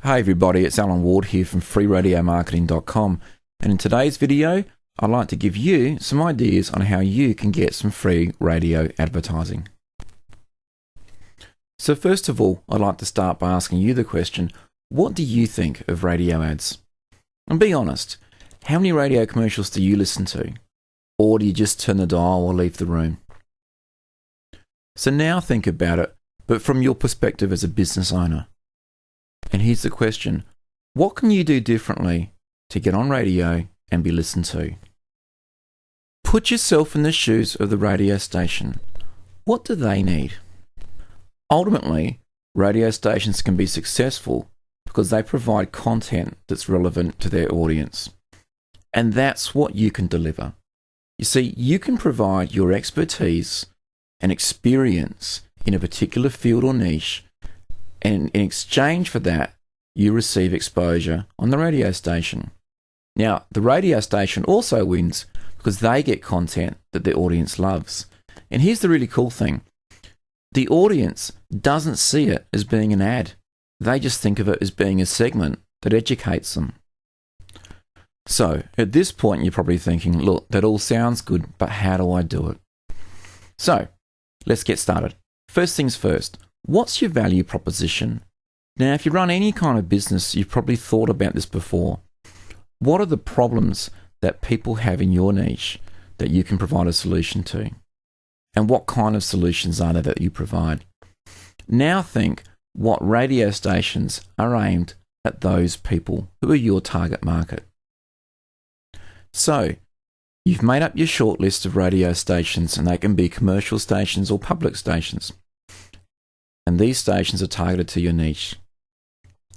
Hi everybody, it's Alan Ward here from freeradiomarketing.com, and in today's video I'd like to give you some ideas on how you can get some free radio advertising. So first of all, I'd like to start by asking you the question, what do you think of radio ads? And be honest, how many radio commercials do you listen to? Or do you just turn the dial or leave the room? So now think about it, but from your perspective as a business owner. And here's the question, what can you do differently to get on radio and be listened to? Put yourself in the shoes of the radio station. What do they need? Ultimately, radio stations can be successful because they provide content that's relevant to their audience. And that's what you can deliver. You see, you can provide your expertise and experience in a particular field or niche, and in exchange for that, you receive exposure on the radio station. Now, the radio station also wins because they get content that their audience loves. And here's the really cool thing. The audience doesn't see it as being an ad. They just think of it as being a segment that educates them. So, at this point, you're probably thinking, look, that all sounds good, but how do I do it? So, let's get started. First things first, what's your value proposition? Now, if you run any kind of business, you've probably thought about this before. What are the problems that people have in your niche that you can provide a solution to? And what kind of solutions are there that you provide? Now think what radio stations are aimed at those people who are your target market. So, you've made up your short list of radio stations, and they can be commercial stations or public stations. And these stations are targeted to your niche.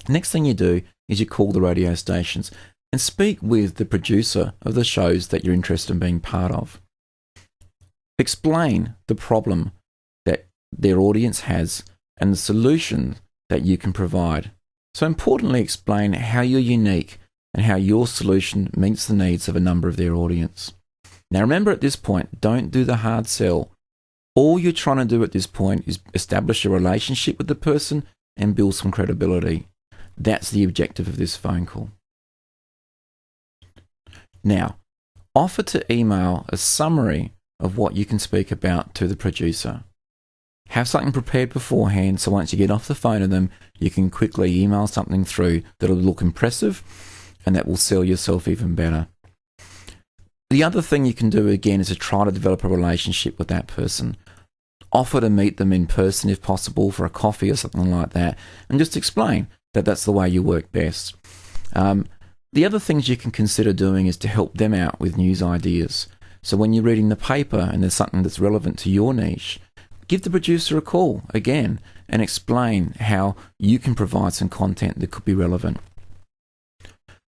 Next thing you do is you call the radio stations and speak with the producer of the shows that you're interested in being part of. Explain the problem that their audience has and the solution that you can provide. So importantly, explain how you're unique and how your solution meets the needs of a number of their audience. Now remember, at this point, don't do the hard sell. All you're trying to do at this point is establish a relationship with the person and build some credibility. That's the objective of this phone call. Now, offer to email a summary of what you can speak about to the producer. Have something prepared beforehand so once you get off the phone with them, you can quickly email something through that'll look impressive and that will sell yourself even better. The other thing you can do again is to try to develop a relationship with that person. Offer to meet them in person if possible for a coffee or something like that, and just explain that that's the way you work best. The other things you can consider doing is to help them out with news ideas. So when you're reading the paper and there's something that's relevant to your niche, give the producer a call again and explain how you can provide some content that could be relevant.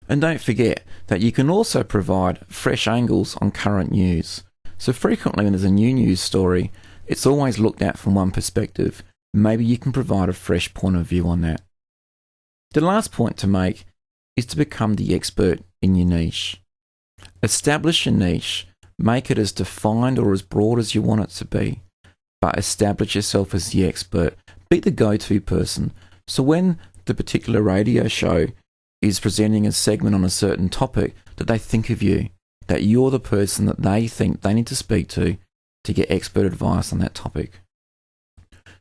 And don't forget that you can also provide fresh angles on current news. So frequently when there's a new news story, it's always looked at from one perspective. Maybe you can provide a fresh point of view on that. The last point to make is to become the expert in your niche. Establish your niche, make it as defined or as broad as you want it to be, but establish yourself as the expert. Be the go-to person. So when the particular radio show is presenting a segment on a certain topic, that they think of you, that you're the person that they think they need to speak to get expert advice on that topic.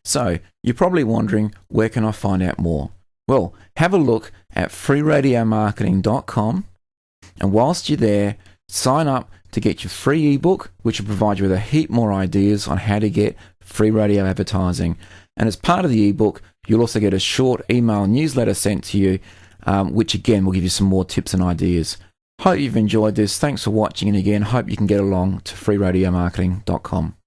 So, you're probably wondering, where can I find out more? Well, have a look at freeradiomarketing.com, and whilst you're there, sign up to get your free ebook, which will provide you with a heap more ideas on how to get free radio advertising. And as part of the ebook, you'll also get a short email newsletter sent to you, which again will give you some more tips and ideas. Hope you've enjoyed this. Thanks for watching, and again, hope you can get along to freeradiomarketing.com.